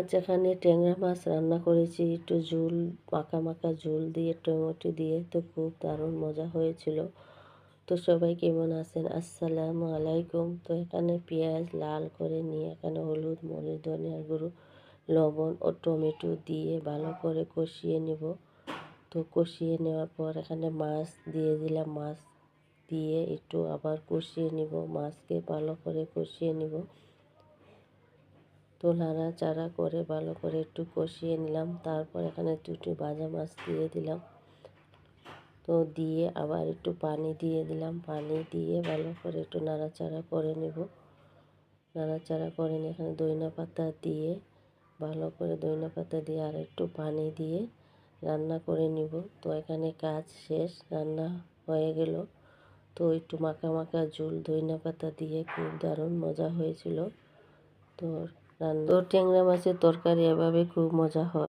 আজ এখানে ট্যাংরা মাছ রান্না করেছি একটু ঝোল, মাখা মাখা ঝোল দিয়ে টমেটো দিয়ে, তো খুব দারুণ মজা হয়েছিল। তো সবাই কেমন আছেন? আসসালামু আলাইকুম। তো এখানে পেঁয়াজ লাল করে নিয়ে এখানে হলুদ, মরিচ, ধনিয়ার গুঁড়ো, লবণ ও টমেটো দিয়ে ভালো করে কষিয়ে নেব। তো কষিয়ে নেওয়ার পর এখানে মাছ দিয়ে দিলাম, মাছ দিয়ে একটু আবার কষিয়ে নিব, মাছকে ভালো করে কষিয়ে নিব। তো নাড়াচাড়া করে ভালো করে একটু কষিয়ে নিলাম। তারপর এখানে দুটো ভাজা মাছ দিয়ে দিলাম। তো দিয়ে আবার একটু পানি দিয়ে দিলাম, পানি দিয়ে ভালো করে একটু নাড়াচাড়া করে নেব। নাড়াচাড়া করে নিয়ে এখানে ধনিয়া পাতা দিয়ে ভালো করে ধনিয়া পাতা দিয়ে আর একটু পানি দিয়ে রান্না করে নিব। তো এখানে কাজ শেষ, রান্না হয়ে গেল। তো একটু মাখা মাখা ঝোল ধনিয়া পাতা দিয়ে খুব দারুণ মজা হয়েছিল। তো ট্যাংরা মাছের তরকারি এভাবে খুব মজা হয়।